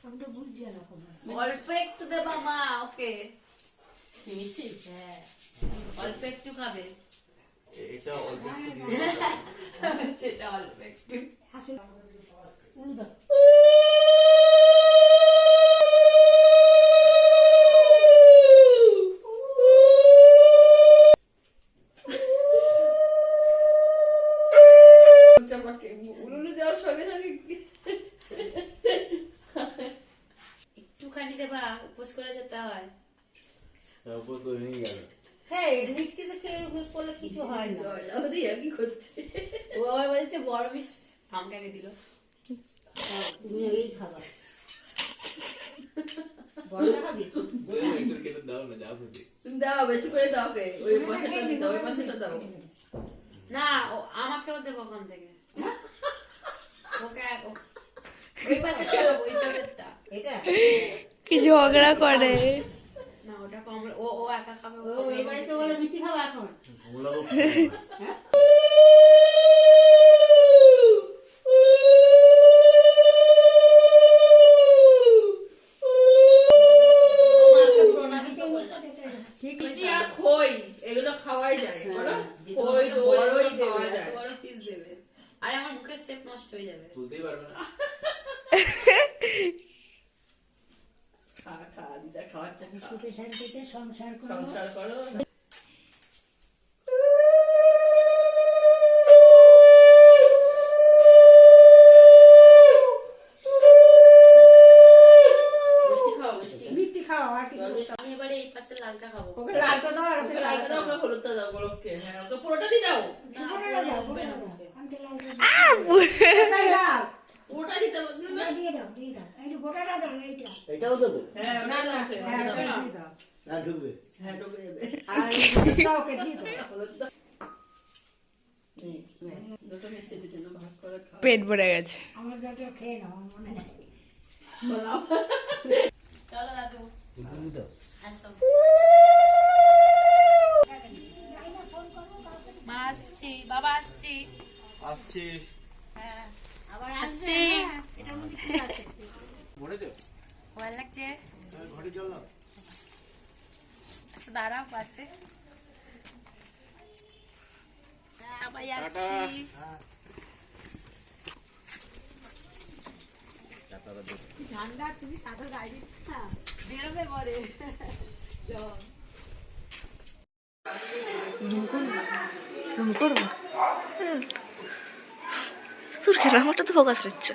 অল্প একটু দেবা মা ওকে মিষ্টি হ্যাঁ অল্প একটু খাবে এটা অল্প একটু দিয়ে সেটা অল্প একটু একটুখানি দেবা উপোস করে যেতে হয় তারপর তো হয়ে গেল হ্যাঁ মিষ্টি দেখে উপোস করলে কিছু হয় না ওদি কি করছে ও আবার বলছে বড় মিষ্টি আমাকে দিল তুমি এই খাবার বড়টা খাবি একটু কেটে দাও না যা খুশি তুমি দাও বেশি করে দাও কে ওই পাশেটা দাও ওই পাশেটা দাও না আমাকেও দেবো ওখান থেকে ওকে ওই পাশেটা ওই পাশেটা এটা কি ঝগড়া করে না ওটা কম ও ও একা খাবে ও এবারে তো বলে মিষ্টি খাবো এখন ঘুমলাবো মিষ্টি আর খই এগুলো খাওয়াই যায় বলো খই দই খাওয়া যায় বড় পিস দেবে আরে আমার মুখের শেপ নষ্ট হয়ে যাবে তুলতেই পারবে না খা খা দিদা খাওয়াচ্ছে সুখে শান্তিতে সংসার করো সংসার করো মিষ্টি খাও মিষ্টি মিষ্টি খাও আর কি আমি এবারে এই পাশে লালটা খাবো ওকে লালটা দাও আর ওকে ওকে লালটা দাও ওকে হলুদটা দাও গোলককে হ্যাঁ ওকে পুরোটা দিয়ে দাও পুরোটা দাও পুরোটা দাও আমি তো লালটা দাও পুরোটা দিতে বলছো না দিয়ে দাও এই যে গোটাটা দাও এইটা এটাও দেবে হ্যাঁ ওটা দাও ওকে হ্যাঁ ওটা দাও দিয়ে দাও না ঢুকবে হ্যাঁ ঢুকে যাবে আর হলুদটা ওকে দিয়ে দাও হলুদ দাও এই দুটো মিষ্টি দুটো না ভাগ করে খাও পেট ভরে গেছে আমার যত খেয়ে নাও আমার মনে নেই বলাও চলো দাদু ঢুকবে তো আসো মা আসছি বাবা আসছি আসছিস আবার আসছি মনে তো ভালো লাগছে ঘরে জল দাও আচ্ছা দাঁড়াও পাশে সবাই আসছি ঠান্ডা তুমি সাদা গাড়ি দিচ্ছ না বেরোবে পরে জুম করবো তোর আমারটা তো ফোকাস নিচ্ছে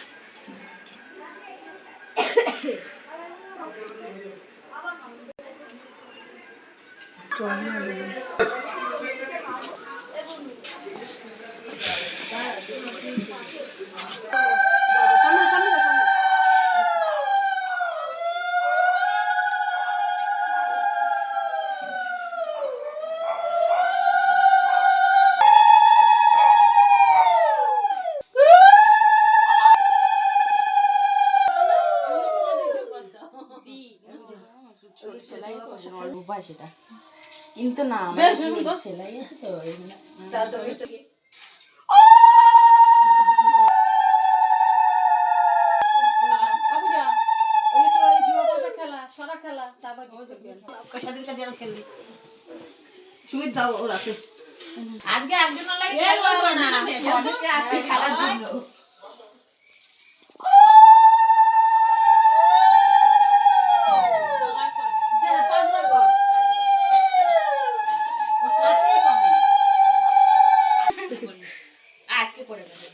সেটা কিন্তু না সেলাই আছে তো আজকে একজন খেলার জন্য আজকে পড়ে গেছে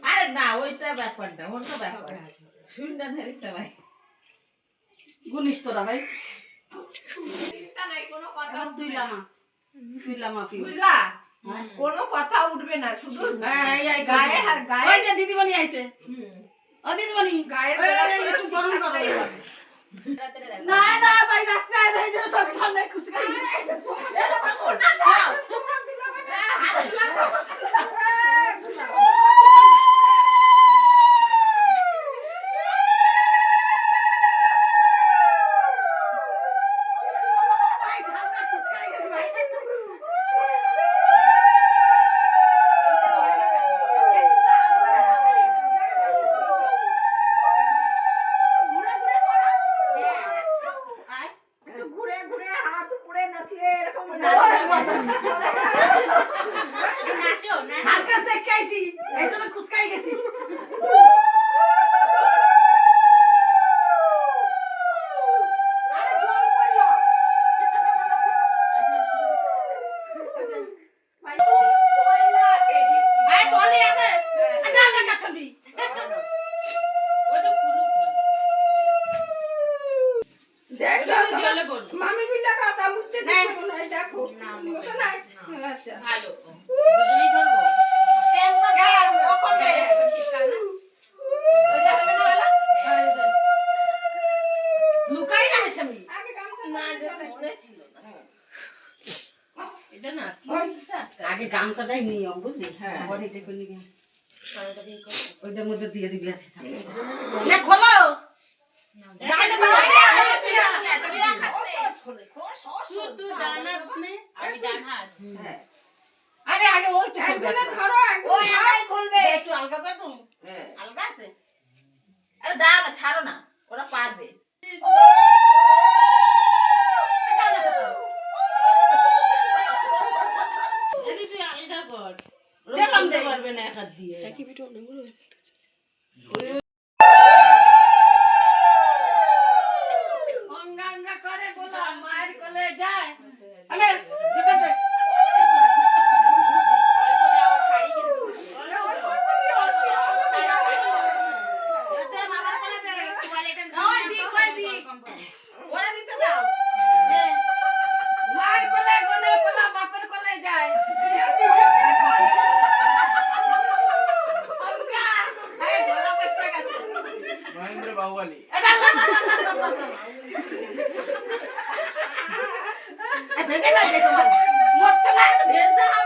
আরে না ওইটা ব্যাপার না ওটা ব্যাপার শুননা নেই সবাই গুনিস তোরা ভাই কোনো কথা তুই লামা বুঝলা কোনো কথা উঠবে না শুধু গায়ে আর গায়ে ওই যে দিদিমণি আইছে ও দিদিমণি গায়ের একটু গরম করো না না ভাই রাখতে আই নাই যে তোর সামনে খুশকাই এটা বাবু না যাও লুকাই গেছি মামি বিল্লা কথা মুছতে দেখো দেখো আচ্ছা দুজনেই ধরবো লুকাই রাখেছে আমি আগে গামছা মনে ছিল না এটা না আগে গামছাটাই নিয়ম বুঝলি পরে এটা করলি ওইটার মধ্যে দিয়ে দিবি আছে না খোলো আরে আগে ওই তো একজনে ধরো একজন খুলবে একটু আলগা করে তুমি আলগা আছে আরে দাও না ছাড়ো না ওরা পারবে তুই আলগা কর দেখলাম পারবে না এক হাত দিয়ে একই ভিডিও অনেকগুলো অঙ্গাঙ্গা করে বলা মায়ের কোলে যায় আরে দেখাতে ওরা দিতে দাও মায়ের কোলে গলে বলা বাপের কোলে যায় এই গলা বসে গেছে মহেন্দ্র বাহুবলী ভেজে না দেখো মোচ্ছা না ভেজ দাও